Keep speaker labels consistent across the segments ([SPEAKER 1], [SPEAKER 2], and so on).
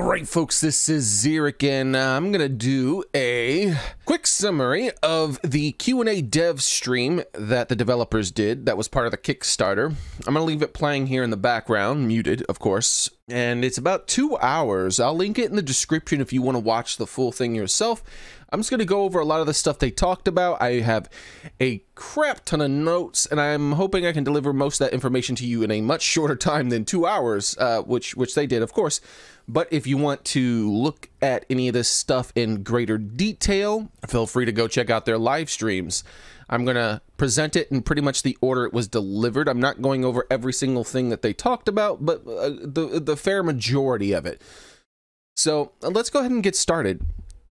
[SPEAKER 1] Alright folks, this is Xeric and I'm gonna do a quick summary of the Q&A dev stream that the developers did that was part of the Kickstarter. I'm gonna leave it playing here in the background, muted of course, and it's about 2 hours. I'll link it in the description if you want to watch the full thing yourself. I'm just gonna go over a lot of the stuff they talked about. I have a crap ton of notes and I'm hoping I can deliver most of that information to you in a much shorter time than 2 hours, which they did of course. But if you want to look at any of this stuff in greater detail, feel free to go check out their live streams. I'm going to present it in pretty much the order it was delivered. I'm not going over every single thing that they talked about, but the fair majority of it. So let's go ahead and get started.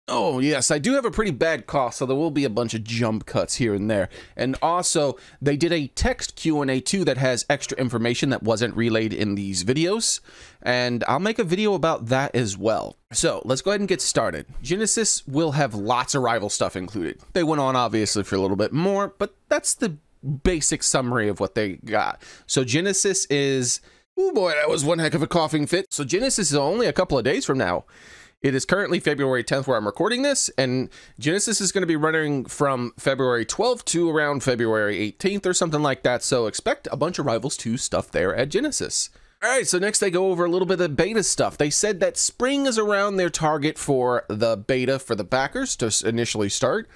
[SPEAKER 1] Oh yes, I do have a pretty bad cough, so there will be a bunch of jump cuts here and there. And also, they did a text Q&A too that has extra information that wasn't relayed in these videos. And I'll make a video about that as well. So, let's go ahead and get started. Genesis will have lots of rival stuff included. They went on obviously for a little bit more, but that's the basic summary of what they got. So Genesis is... oh boy, that was one heck of a coughing fit. So Genesis is only a couple of days from now. It is currently February 10th where I'm recording this, and Genesis is going to be running from February 12th to around February 18th or something like that, so expect a bunch of Rivals 2 stuff there at Genesis. Alright, so next they go over a little bit of the beta stuff. They said that spring is around their target for the beta for the backers to initially start.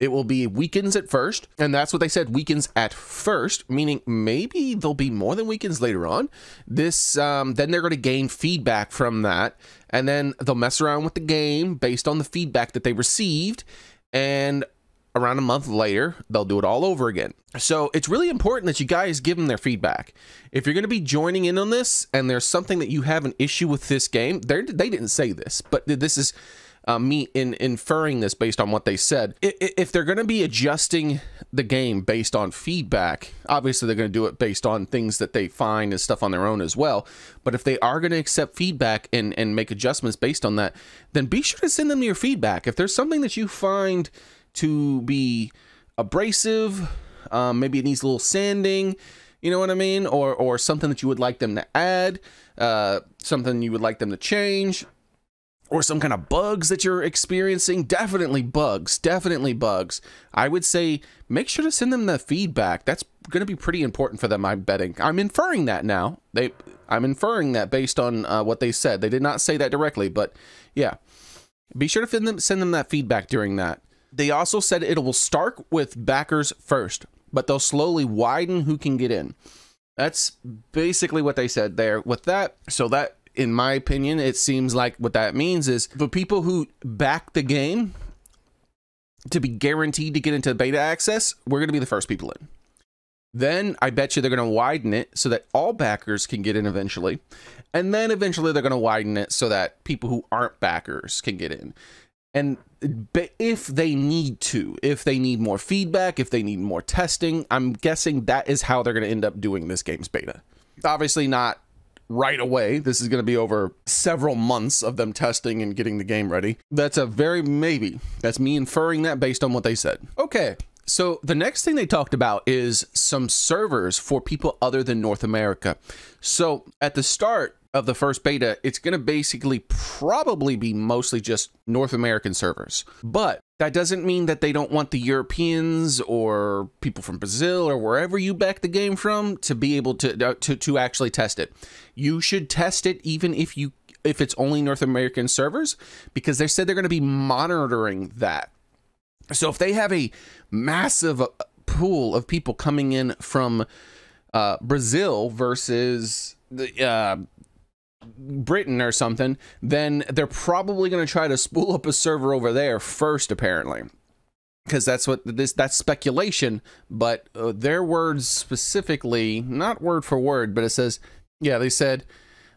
[SPEAKER 1] It will be weekends at first, and that's what they said, weekends at first, meaning maybe there'll be more than weekends later on. This, then they're going to gain feedback from that, and then they'll mess around with the game based on the feedback that they received, and around a month later, they'll do it all over again. So it's really important that you guys give them their feedback. If you're going to be joining in on this, and there's something that you have an issue with this game, they didn't say this, but this is... me inferring this based on what they said. If they're going to be adjusting the game based on feedback, obviously they're going to do it based on things that they find and stuff on their own as well. But if they are going to accept feedback and make adjustments based on that, then be sure to send them your feedback. If there's something that you find to be abrasive, maybe it needs a little sanding, you know what I mean? Or something that you would like them to add, something you would like them to change, or some kind of bugs that you're experiencing, definitely bugs. I would say make sure to send them the feedback. That's going to be pretty important for them, I'm betting. I'm inferring that now. I'm inferring that based on what they said. They did not say that directly, but yeah. Be sure to send them that feedback during that. They also said it will start with backers first, but they'll slowly widen who can get in. That's basically what they said there with that. So that, in my opinion, it seems like what that means is for people who back the game to be guaranteed to get into beta access, we're going to be the first people in. Then I bet you they're going to widen it so that all backers can get in eventually. And then eventually they're going to widen it so that people who aren't backers can get in. And if they need to, if they need more feedback, if they need more testing, I'm guessing that is how they're going to end up doing this game's beta. Obviously not right away. This is going to be over several months of them testing and getting the game ready. That's a very maybe. That's me inferring that based on what they said. Okay, so the next thing they talked about is some servers for people other than North America. So at the start of the first beta, it's going to basically probably be mostly just North American servers. But that doesn't mean that they don't want the Europeans or people from Brazil or wherever you back the game from to be able to actually test it. You should test it even if it's only North American servers, because they said they're going to be monitoring that. So if they have a massive pool of people coming in from Brazil versus the Britain or something, then they're probably going to try to spool up a server over there first, apparently, because that's speculation. But their words specifically, not word for word, but it says, yeah, they said,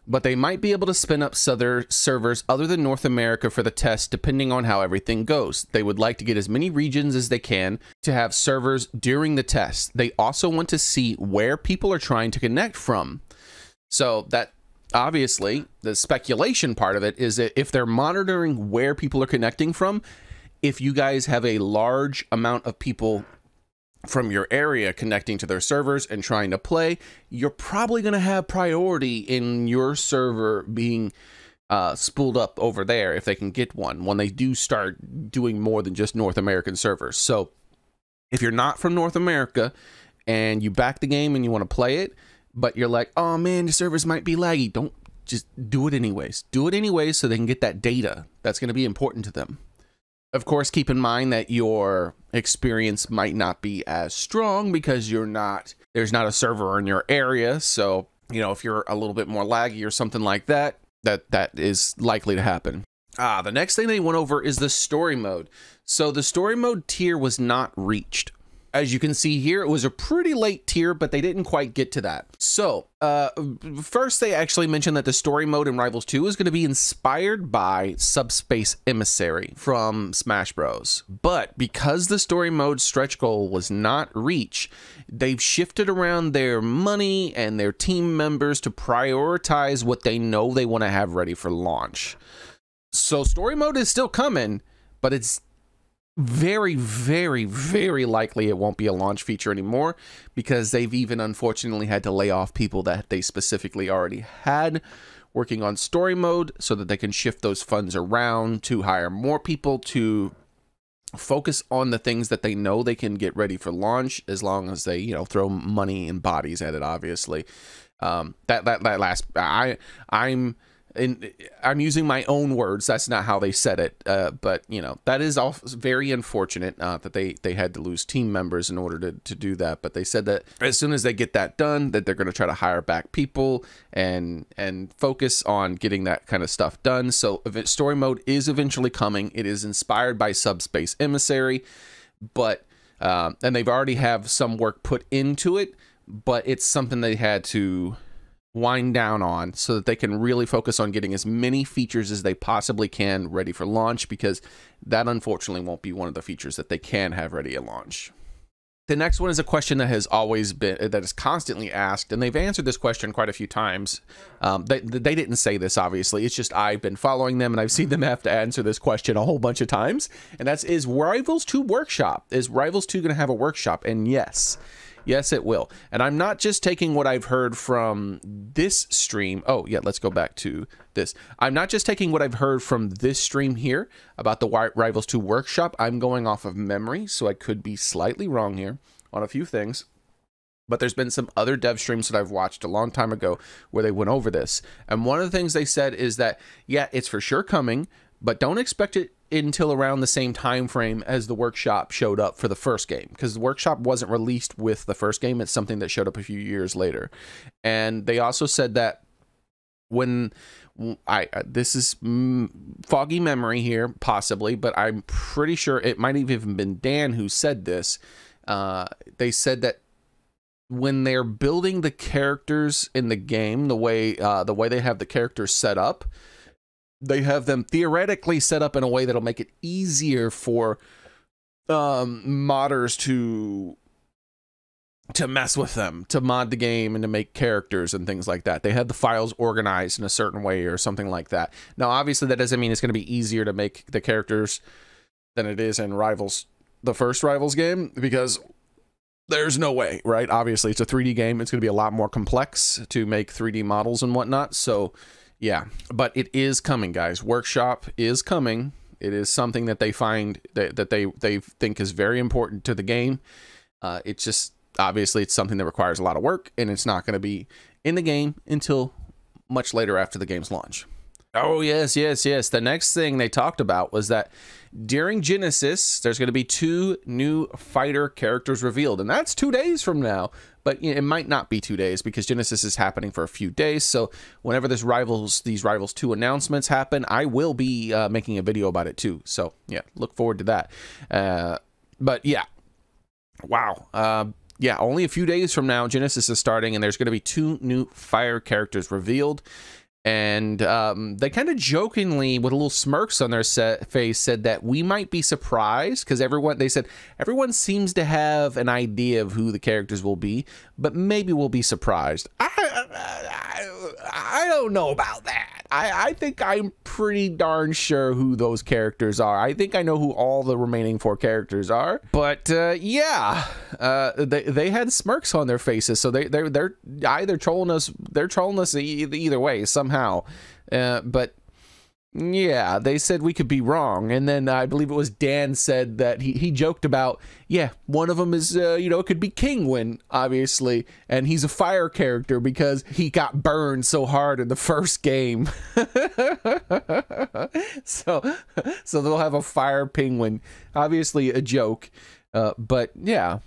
[SPEAKER 1] but they might be able to spin up other servers other than North America for the test, depending on how everything goes. They would like to get as many regions as they can to have servers during the test. They also want to see where people are trying to connect from. So that, obviously, the speculation part of it is that if they're monitoring where people are connecting from, if you guys have a large amount of people from your area connecting to their servers and trying to play, you're probably going to have priority in your server being spooled up over there if they can get one when they do start doing more than just North American servers. So if you're not from North America and you back the game and you want to play it, but you're like, oh man, the servers might be laggy, don't, just do it anyways. Do it anyways so they can get that data. That's going to be important to them. Of course, keep in mind that your experience might not be as strong because there's not a server in your area. So, you know, if you're a little bit more laggy or something like that, that is likely to happen. The next thing they went over is the story mode. So the story mode tier was not reached. As you can see here, it was a pretty late tier, but they didn't quite get to that. So, first they actually mentioned that the story mode in Rivals 2 is going to be inspired by Subspace Emissary from Smash Bros. But because the story mode stretch goal was not reached, they've shifted around their money and their team members to prioritize what they know they want to have ready for launch. So story mode is still coming, but it's very, very, very likely it won't be a launch feature anymore, because they've even unfortunately had to lay off people that they specifically already had working on story mode so that they can shift those funds around to hire more people to focus on the things that they know they can get ready for launch, as long as they, you know, throw money and bodies at it. Obviously, I'm using my own words. That's not how they said it, but you know, that is all very unfortunate that they had to lose team members in order to do that. But they said that as soon as they get that done, that they're going to try to hire back people and focus on getting that kind of stuff done. So story mode is eventually coming. It is inspired by Subspace Emissary, but and they've already have some work put into it, but it's something they had to wind down on so that they can really focus on getting as many features as they possibly can ready for launch, because that unfortunately won't be one of the features that they can have ready at launch. The next one is a question that has always been, that is constantly asked, and they've answered this question quite a few times. They didn't say this, obviously. It's just I've been following them and I've seen them have to answer this question a whole bunch of times. And that's, is Rivals 2 workshop? Is Rivals 2 going to have a workshop? And yes. Yes, it will. And I'm not just taking what I've heard from this stream. Oh, yeah, let's go back to this. I'm not just taking what I've heard from this stream here about the Rivals 2 workshop. I'm going off of memory, so I could be slightly wrong here on a few things. But there's been some other dev streams that I've watched a long time ago where they went over this. And one of the things they said is that, yeah, it's for sure coming, but don't expect it until around the same time frame as the workshop showed up for the first game, because the workshop wasn't released with the first game. It's something that showed up a few years later. And they also said that when this is foggy memory here possibly, but I'm pretty sure it might have even been Dan who said this. They said that when they're building the characters in the game, the way they have the characters set up, they have them theoretically set up in a way that'll make it easier for modders to mess with them, to mod the game and to make characters and things like that. They have the files organized in a certain way or something like that. Now, obviously, that doesn't mean it's going to be easier to make the characters than it is in Rivals, the first Rivals game, because there's no way, right? Obviously, it's a 3D game. It's going to be a lot more complex to make 3D models and whatnot. So, yeah, but it is coming, guys. Workshop is coming. It is something that they find that they think is very important to the game. It's just, obviously, it's something that requires a lot of work, and it's not going to be in the game until much later after the game's launch. Oh, yes, yes, yes. The next thing they talked about was that during Genesis, there's going to be 2 new fighter characters revealed, and that's 2 days from now. But it might not be 2 days because Genesis is happening for a few days. So whenever these Rivals 2 announcements happen, I will be making a video about it too. So yeah, look forward to that. But yeah, wow. Yeah, only a few days from now, Genesis is starting, and there's going to be 2 new fire characters revealed. And they kind of jokingly, with a little smirks on their face, said that we might be surprised, because they said everyone seems to have an idea of who the characters will be, but maybe we'll be surprised. I don't know about that. I think I'm pretty darn sure who those characters are. I think I know who all the remaining 4 characters are. But yeah, they had smirks on their faces, so they're either trolling us. They're trolling us either way somehow. But Yeah, they said we could be wrong. And then I believe it was Dan said that he joked about, yeah, one of them is, you know, it could be Kingwin, obviously. And he's a fire character because he got burned so hard in the first game. So they'll have a fire penguin. Obviously a joke. But yeah,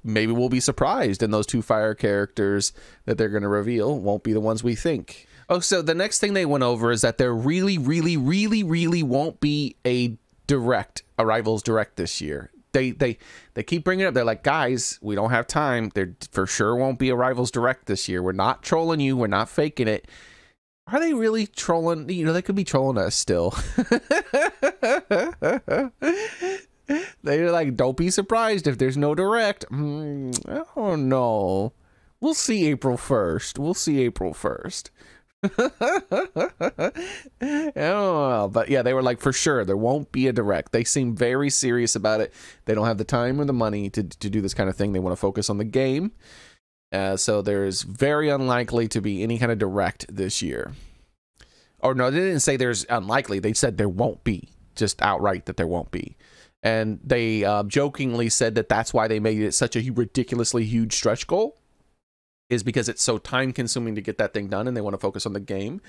[SPEAKER 1] maybe we'll be surprised, and those two fire characters that they're going to reveal won't be the ones we think. Oh, so the next thing they went over is that there really won't be a Rivals Direct this year. They keep bringing it up. They're like, guys, we don't have time. There for sure won't be a Rivals Direct this year. We're not trolling you. We're not faking it. Are they really trolling? You know, they could be trolling us still. They're like, don't be surprised if there's no Direct. Oh, no. We'll see April 1st. We'll see April 1st. Oh, but yeah, they were like, for sure there won't be a Direct. They seem very serious about it. They don't have the time or the money to do this kind of thing. They want to focus on the game, so there's very unlikely to be any kind of Direct this year. Or no, they didn't say there's unlikely. They said there won't be, just outright that there won't be. And they jokingly said that that's why they made it such a ridiculously huge stretch goal, is because it's so time consuming to get that thing done, and they want to focus on the game,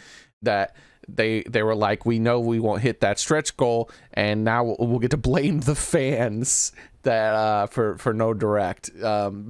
[SPEAKER 1] that they were like, we know we won't hit that stretch goal, and now we'll get to blame the fans that for no Direct.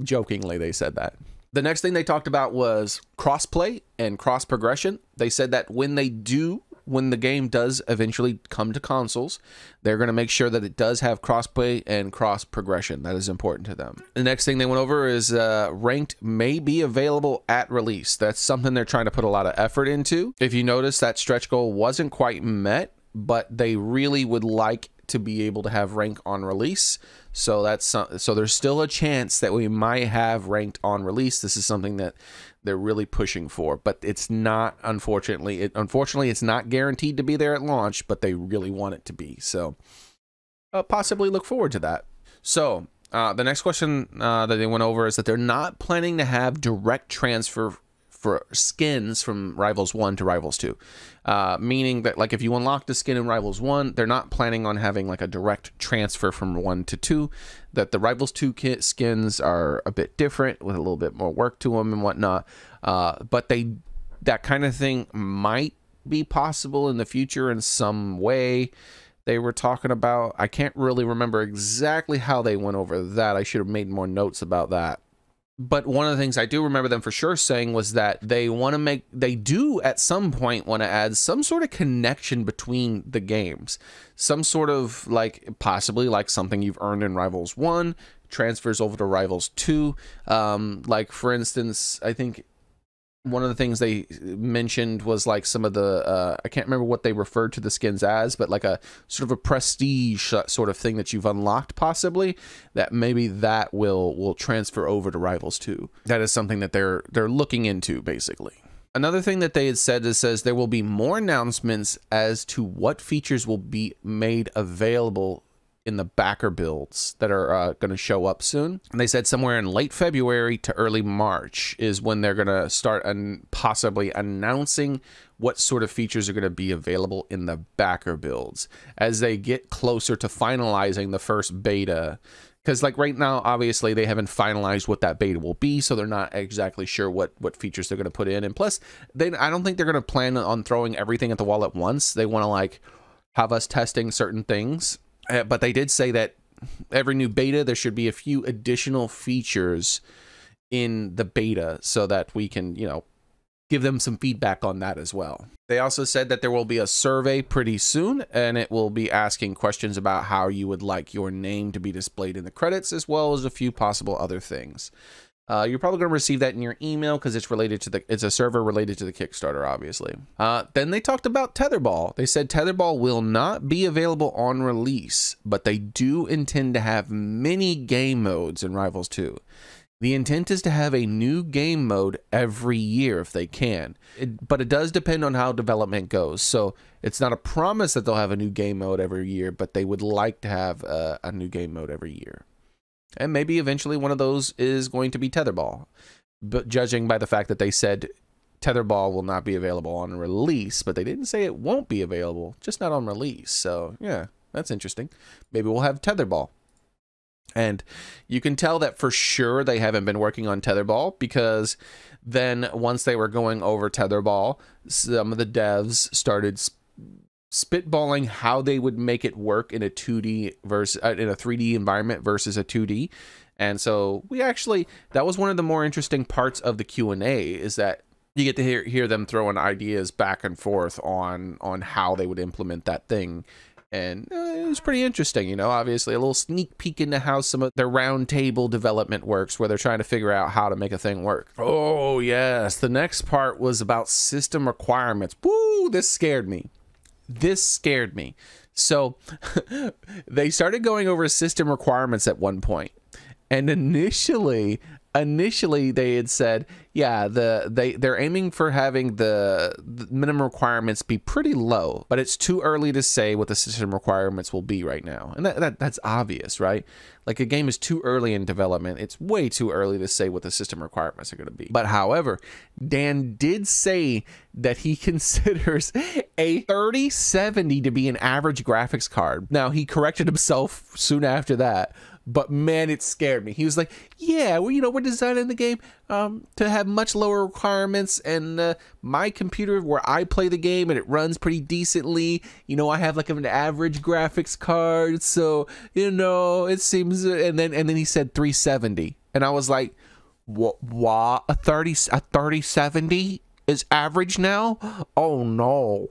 [SPEAKER 1] Jokingly, they said that. The next thing they talked about was crossplay and cross progression. They said that when the game does eventually come to consoles, they're going to make sure that it does have crossplay and cross progression. That is important to them. The next thing they went over is ranked may be available at release. That's something they're trying to put a lot of effort into. If you notice, that stretch goal wasn't quite met, but they really would like to be able to have rank on release. So there's still a chance that we might have ranked on release. This is something that they're really pushing for, but it's not, unfortunately, it's not guaranteed to be there at launch, but they really want it to be. So possibly look forward to that. So the next question that they went over is that they're not planning to have direct transfer for skins from Rivals 1 to Rivals 2. Meaning that, like, if you unlock the skin in Rivals 1, they're not planning on having like a direct transfer from 1 to 2. That the Rivals 2 skins are a bit different, with a little bit more work to them and whatnot. But that kind of thing might be possible in the future in some way. They were talking about, I can't really remember exactly how they went over that. I should have made more notes about that. But one of the things I do remember them for sure saying was that they do at some point want to add some sort of connection between the games. Some sort of, like, possibly like something you've earned in Rivals 1 transfers over to Rivals 2. Like, for instance, I think one of the things they mentioned was like some of the, I can't remember what they referred to the skins as, but like a sort of a prestige sort of thing that you've unlocked, possibly, that maybe that will transfer over to Rivals 2. That is something that they're looking into, basically. Another thing that they had said is, says there will be more announcements as to what features will be made available in the backer builds that are going to show up soon. And they said somewhere in late February to early March is when they're going to start possibly announcing what sort of features are going to be available in the backer builds as they get closer to finalizing the first beta. Because, like, right now, obviously, they haven't finalized what that beta will be, so they're not exactly sure what features they're going to put in. And plus, I don't think they're going to plan on throwing everything at the wall at once. They want to, like, have us testing certain things. But they did say that every new beta, there should be a few additional features in the beta so that we can, you know, give them some feedback on that as well. They also said that there will be a survey pretty soon, and it will be asking questions about how you would like your name to be displayed in the credits, as well as a few possible other things. You're probably going to receive that in your email because it's related to it's a server related to the Kickstarter, obviously. Then they talked about Tetherball. They said Tetherball will not be available on release, but they do intend to have many game modes in Rivals 2. The intent is to have a new game mode every year if they can, but it does depend on how development goes. So it's not a promise that they'll have a new game mode every year, but they would like to have a new game mode every year. And maybe eventually one of those is going to be Tetherball. But judging by the fact that they said tetherball will not be available on release, but they didn't say it won't be available, just not on release. So yeah, that's interesting. Maybe we'll have tetherball. And you can tell that for sure they haven't been working on tetherball, because then once they were going over tetherball, some of the devs started spitballing how they would make it work in a 2D versus in a 3D environment versus a 2D. And so we actually, that was one of the more interesting parts of the Q&A, is that you get to hear them throwing ideas back and forth on how they would implement that thing. And it was pretty interesting, you know, obviously a little sneak peek into how some of their round table development works, where they're trying to figure out how to make a thing work. Oh, yes. The next part was about system requirements. Woo, this scared me. This scared me. So they started going over system requirements at one point. And initially they had said, yeah, they're aiming for having the minimum requirements be pretty low, but it's too early to say what the system requirements will be right now. And that's obvious, right? Like, a game is too early in development. It's way too early to say what the system requirements are going to be. But however, Dan did say that he considers a 3070 to be an average graphics card. Now, he corrected himself soon after that, but man, it scared me. He was like, yeah, well, you know, we're designing the game to have much lower requirements, and my computer where I play the game and it runs pretty decently, you know, I have like an average graphics card, so, you know, it seems, and then he said 370, and I was like, what, a 3070 is average now? Oh no,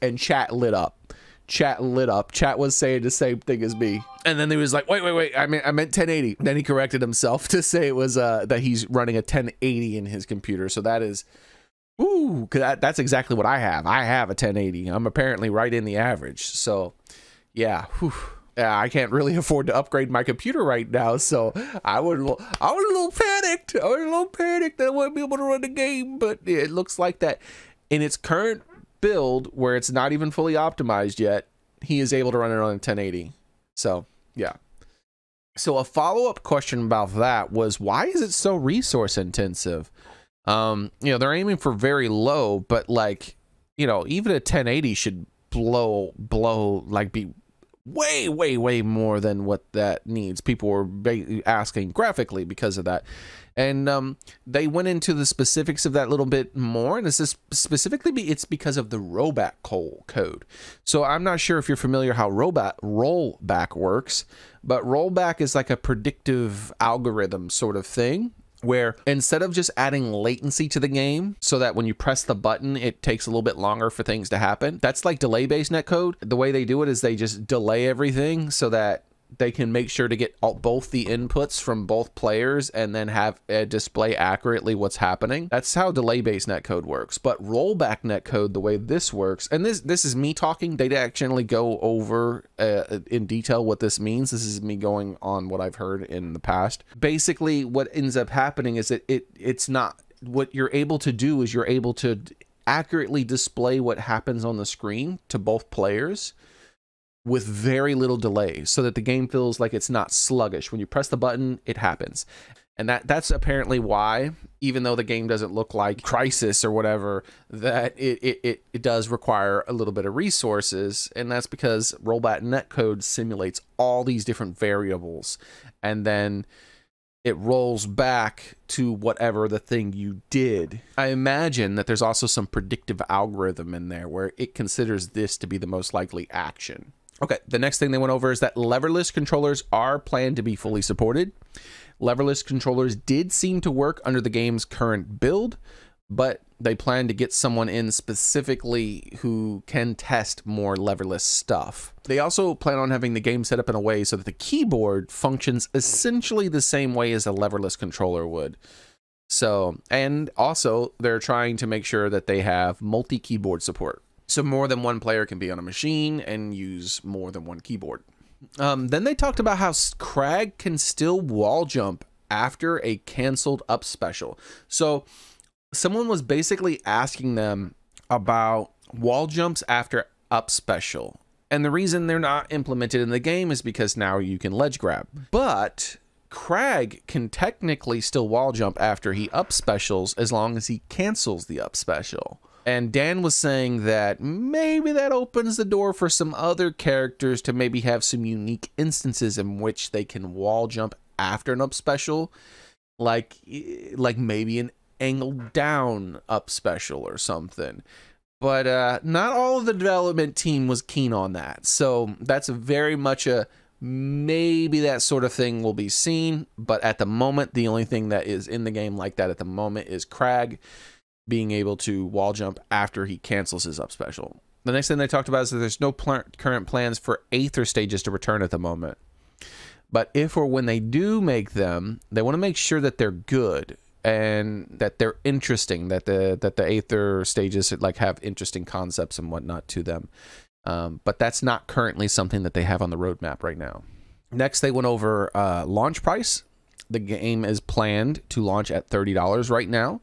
[SPEAKER 1] and chat lit up. Chat was saying the same thing as me. And then he was like, wait, I meant 1080. Then he corrected himself to say it was that he's running a 1080 in his computer. So that is, ooh, that's exactly what I have. I have a 1080. I'm apparently right in the average. So yeah, yeah, I can't really afford to upgrade my computer right now. So I was a little panicked. That I wouldn't be able to run the game. But it looks like that in its current build, where it's not even fully optimized yet, he is able to run it on a 1080. So yeah. So a follow-up question about that was, why is it so resource intensive? You know, they're aiming for very low, but like, you know, even a 1080 should blow like be way more than what that needs. People were asking graphically because of that. And they went into the specifics of that a little bit more, and this is specifically it's because of the rollback code. So I'm not sure if you're familiar how rollback works, but rollback is like a predictive algorithm sort of thing, where instead of just adding latency to the game so that when you press the button it takes a little bit longer for things to happen, that's like delay-based netcode. The way they do it is they just delay everything so that they can make sure to get both the inputs from both players and then have a display accurately what's happening. That's how delay-based netcode works. But rollback netcode, the way this works, and this is me talking, they actually go over in detail what this means. This is me going on what I've heard in the past. Basically, what ends up happening is that it's not, what you're able to do is you're able to accurately display what happens on the screen to both players with very little delay, so that the game feels like it's not sluggish. When you press the button, it happens. And that's apparently why, even though the game doesn't look like Crisis or whatever, that it does require a little bit of resources. And that's because rollback netcode simulates all these different variables, and then it rolls back to whatever the thing you did. I imagine that there's also some predictive algorithm in there where it considers this to be the most likely action. Okay, the next thing they went over is that leverless controllers are planned to be fully supported. Leverless controllers did seem to work under the game's current build, but they plan to get someone in specifically who can test more leverless stuff. They also plan on having the game set up in a way so that the keyboard functions essentially the same way as a leverless controller would. So, and also they're trying to make sure that they have multi-keyboard support, so more than one player can be on a machine and use more than one keyboard. Then they talked about how Crag can still wall jump after a canceled up special. So someone was basically asking them about wall jumps after up special. And the reason they're not implemented in the game is because now you can ledge grab. But Crag can technically still wall jump after he up specials as long as he cancels the up special. And Dan was saying that maybe that opens the door for some other characters to maybe have some unique instances in which they can wall jump after an up special, like maybe an angle down up special or something. But not all of the development team was keen on that. So that's very much a maybe that sort of thing will be seen. But at the moment, the only thing that is in the game like that at the moment is Crag being able to wall jump after he cancels his up special. The next thing they talked about is that there's no current plans for Aether stages to return at the moment. But if or when they do make them, they want to make sure that they're good and that they're interesting, that the Aether stages like have interesting concepts and whatnot to them. But that's not currently something that they have on the roadmap right now. Next, they went over launch price. The game is planned to launch at $30 right now,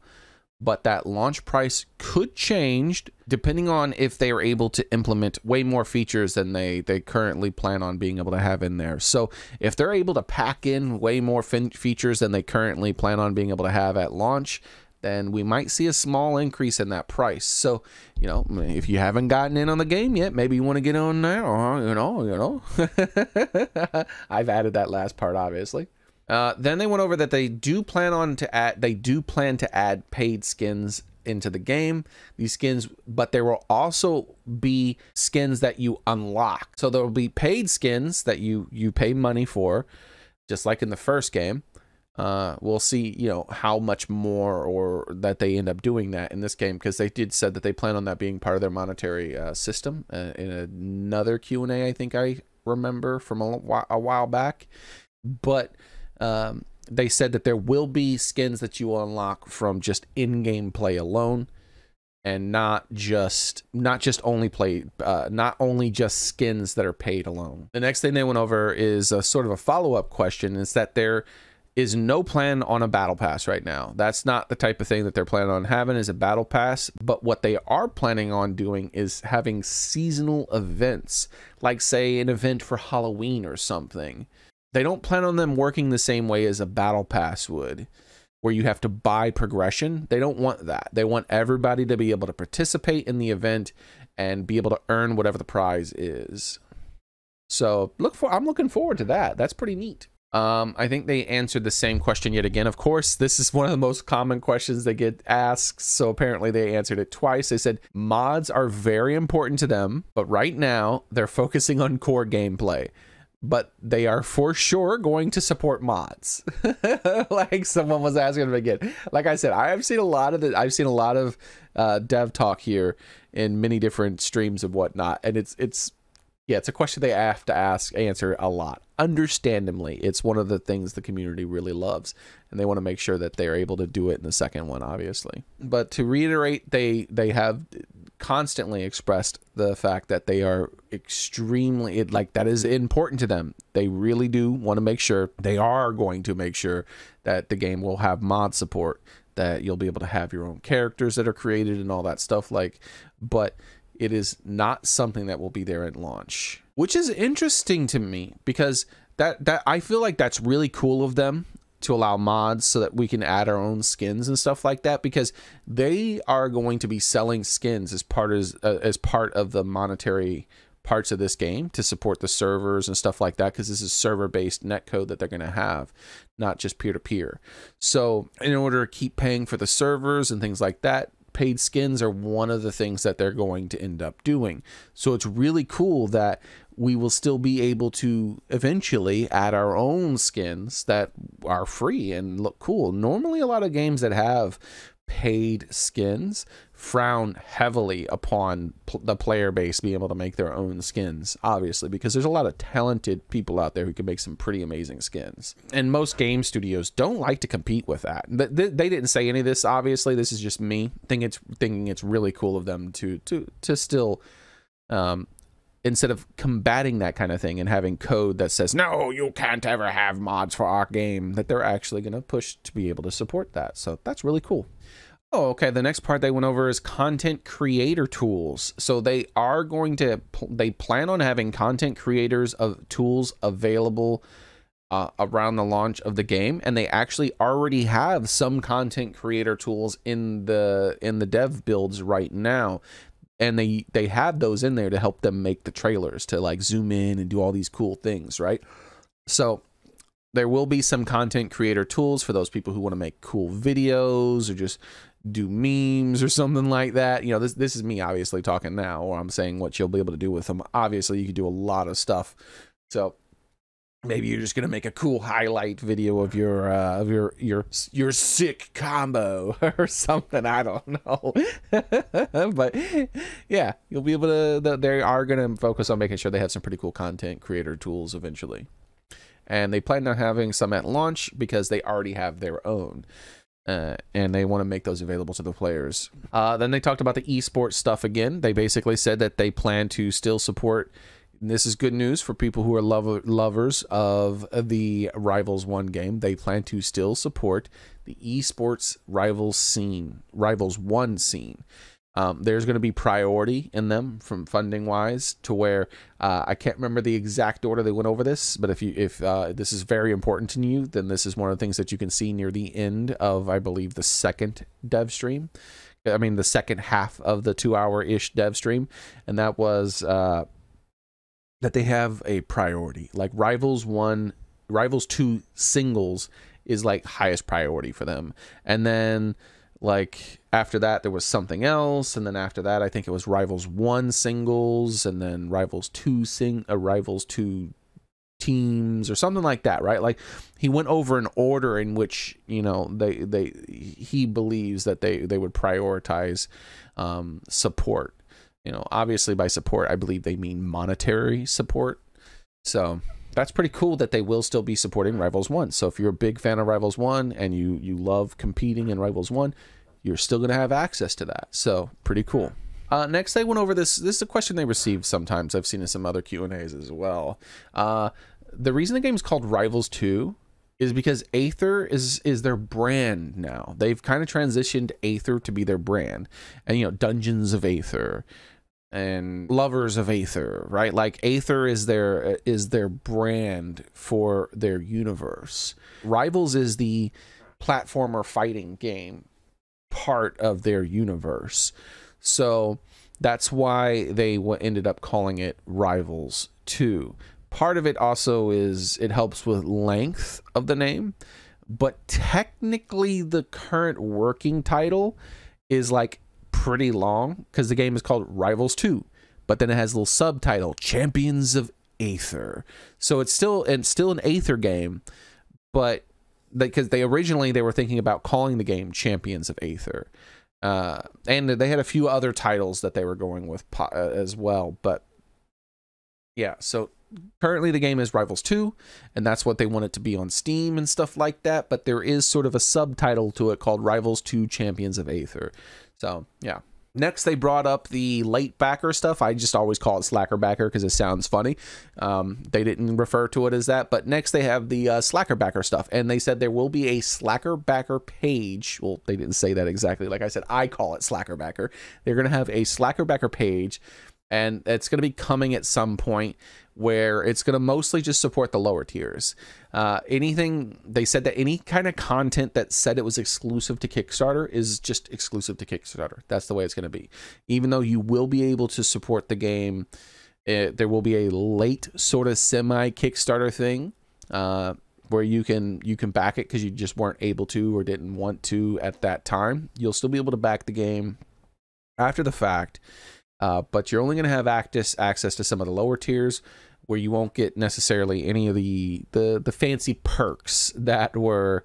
[SPEAKER 1] but that launch price could change depending on if they are able to implement way more features than they currently plan on being able to have in there. So if they're able to pack in way more features than they currently plan on being able to have at launch, then we might see a small increase in that price. So, you know, if you haven't gotten in on the game yet, maybe you want to get on now, you know. I've added that last part, obviously. Then they went over that they do plan to add paid skins into the game. These skins, but there will also be skins that you unlock. So there will be paid skins that you pay money for, just like in the first game. We'll see, you know, how much more or that they end up doing that in this game, because they did said that they plan on that being part of their monetary system in another Q&A, I think I remember from a while back. But they said that there will be skins that you will unlock from just in-game play alone, and not only just skins that are paid alone. The next thing they went over is a sort of a follow-up question, is that there is no plan on a battle pass right now. That's not the type of thing that they're planning on having, is a battle pass. But what they are planning on doing is having seasonal events, like say an event for Halloween or something. They don't plan on them working the same way as a battle pass would, where you have to buy progression. They don't want that. They want everybody to be able to participate in the event and be able to earn whatever the prize is. So I'm looking forward to that. That's pretty neat. I think they answered the same question yet again. Of course, this is one of the most common questions they get asked, so apparently they answered it twice. They said mods are very important to them, but right now they're focusing on core gameplay. But they are for sure going to support mods. Like someone was asking them again. Like I said, I've seen a lot of dev talk here in many different streams and whatnot, and it's a question they have to answer a lot. Understandably, it's one of the things the community really loves, and they want to make sure that they're able to do it in the second one, obviously. But to reiterate, they have constantly expressed the fact that they are extremely, that is important to them. They really do want to make sure, they are going to make sure that the game will have mod support, that you'll be able to have your own characters that are created and all that stuff, but it is not something that will be there at launch, which is interesting to me, because that I feel like that's really cool of them to allow mods so that we can add our own skins and stuff like that, because they are going to be selling skins as part of the monetary parts of this game to support the servers and stuff like that, because this is server-based netcode that they're going to have, not just peer-to-peer. So in order to keep paying for the servers and things like that, paid skins are one of the things that they're going to end up doing. So it's really cool that we will still be able to eventually add our own skins that are free and look cool. Normally, a lot of games that have paid skins frown heavily upon the player base being able to make their own skins, obviously, because there's a lot of talented people out there who can make some pretty amazing skins. And most game studios don't like to compete with that. They didn't say any of this, obviously. This is just me thinking it's really cool of them to still, instead of combating that kind of thing and having code that says, no, you can't ever have mods for our game, that they're actually going to push to be able to support that. So that's really cool. Oh, okay. The next part they went over is content creator tools. So they plan on having content creators of tools available around the launch of the game, and they actually already have some content creator tools in the dev builds right now, and they have those in there to help them make the trailers, to like zoom in and do all these cool things, right? So there will be some content creator tools for those people who want to make cool videos or just do memes or something like that. You know, this is me obviously talking now, or I'm saying what you'll be able to do with them. Obviously, you can do a lot of stuff. So maybe you're just gonna make a cool highlight video of your sick combo or something. I don't know. But yeah, you'll be able to. They are gonna focus on making sure they have some pretty cool content creator tools eventually. And they plan on having some at launch because they already have their own. And they want to make those available to the players. Then they talked about the esports stuff again. They basically said that they plan to still support, and this is good news for people who are lovers of the Rivals 1 game. They plan to still support the esports Rivals 1 scene. There's going to be priority in them from funding wise, to where I can't remember the exact order they went over this, but if this is very important to you, then this is one of the things that you can see near the end of, I believe, the second dev stream. I mean, the second half of the 2-hour-ish dev stream, and that was that they have a priority. Like Rivals 2 singles is like highest priority for them, and then like after that there was something else, and then after that I think it was Rivals 1 singles, and then Rivals 2 teams or something like that, right? Like he went over an order in which, you know, he believes that they would prioritize support. You know, obviously by support I believe they mean monetary support. So that's pretty cool that they will still be supporting Rivals 1. So if you're a big fan of Rivals 1 and you love competing in Rivals 1, you're still going to have access to that. So pretty cool. Next, they went over this. This is a question they receive sometimes. I've seen in some other Q&As as well. The reason the game is called Rivals 2 is because Aether is their brand now. They've kind of transitioned Aether to be their brand. And, you know, Dungeons of Aether and Lovers of Aether, right? Like Aether is their brand for their universe. Rivals is the platformer fighting game part of their universe. So that's why they ended up calling it Rivals 2. Part of it also is it helps with length of the name, but technically the current working title is like pretty long because the game is called Rivals 2, but then it has a little subtitle, Champions of Aether. So it's still an Aether game, but because they were thinking about calling the game Champions of Aether. And they had a few other titles that they were going with as well. But yeah, so currently the game is Rivals 2, and that's what they want it to be on Steam and stuff like that. But there is sort of a subtitle to it called Rivals 2 Champions of Aether. So yeah. Next, they brought up the late backer stuff. I just always call it slacker backer because it sounds funny. They didn't refer to it as that. But next, they have the slacker backer stuff. And they said there will be a slacker backer page. Well, they didn't say that exactly. Like I said, I call it slacker backer. They're going to have a slacker backer page. And it's going to be coming at some point where it's going to mostly just support the lower tiers. They said that any kind of content that said it was exclusive to Kickstarter is just exclusive to Kickstarter. That's the way it's going to be. Even though you will be able to support the game, there will be a late sort of semi Kickstarter thing where you can back it because you just weren't able to or didn't want to at that time. You'll still be able to back the game after the fact. But you're only going to have access to some of the lower tiers where you won't get necessarily any of the fancy perks that were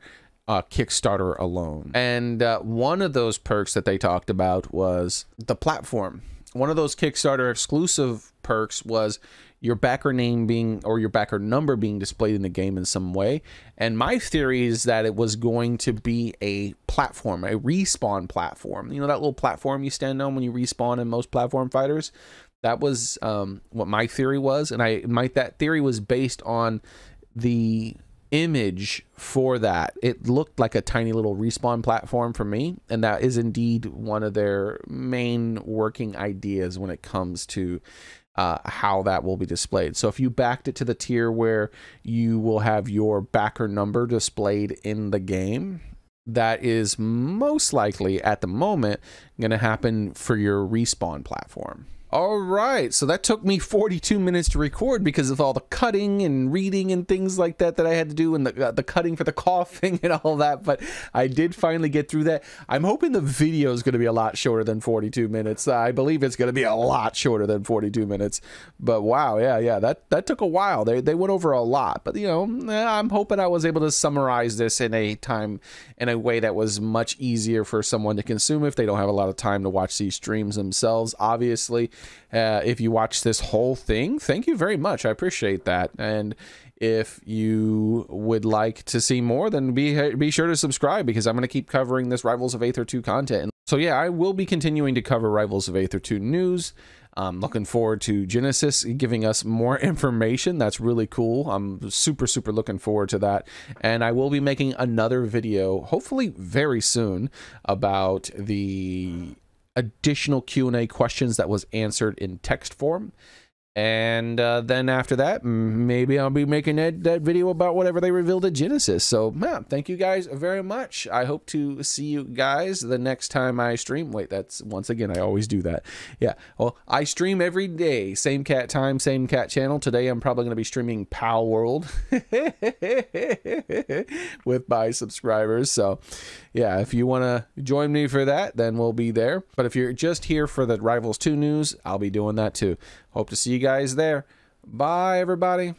[SPEAKER 1] Kickstarter alone. And one of those perks that they talked about was the platform. One of those Kickstarter exclusive perks was your backer name being, or your backer number being displayed in the game in some way. And my theory is that it was going to be a platform, a respawn platform. You know, that little platform you stand on when you respawn in most platform fighters? That was what my theory was. And that theory was based on the image for that. It looked like a tiny little respawn platform for me. And that is indeed one of their main working ideas when it comes to how that will be displayed. So if you backed it to the tier where you will have your backer number displayed in the game, that is most likely at the moment going to happen for your Respawn platform. All right, so that took me 42 minutes to record because of all the cutting and reading and things like that I had to do, and the cutting for the coughing and all that, but I did finally get through that. I'm hoping the video is going to be a lot shorter than 42 minutes. I believe it's going to be a lot shorter than 42 minutes, but wow, yeah, that took a while. They went over a lot, but you know, I'm hoping I was able to summarize this in a way that was much easier for someone to consume if they don't have a lot of time to watch these streams themselves. Obviously, if you watch this whole thing, thank you very much. I appreciate that. And if you would like to see more, then be sure to subscribe, because I'm going to keep covering this Rivals of Aether 2 content. So yeah, I will be continuing to cover Rivals of Aether 2 news. I'm looking forward to Genesis giving us more information. That's really cool. I'm super looking forward to that. And I will be making another video, hopefully very soon, about the additional Q&A questions that was answered in text form. And then after that, maybe I'll be making that video about whatever they revealed at Genesis. So, man, thank you guys very much. I hope to see you guys the next time I stream. Wait, that's, once again, I always do that. Yeah, well, I stream every day. Same cat time, same cat channel. Today, I'm probably going to be streaming Pal World with my subscribers. So, yeah, if you want to join me for that, then we'll be there. But if you're just here for the Rivals 2 news, I'll be doing that too. Hope to see you guys there. Bye, everybody.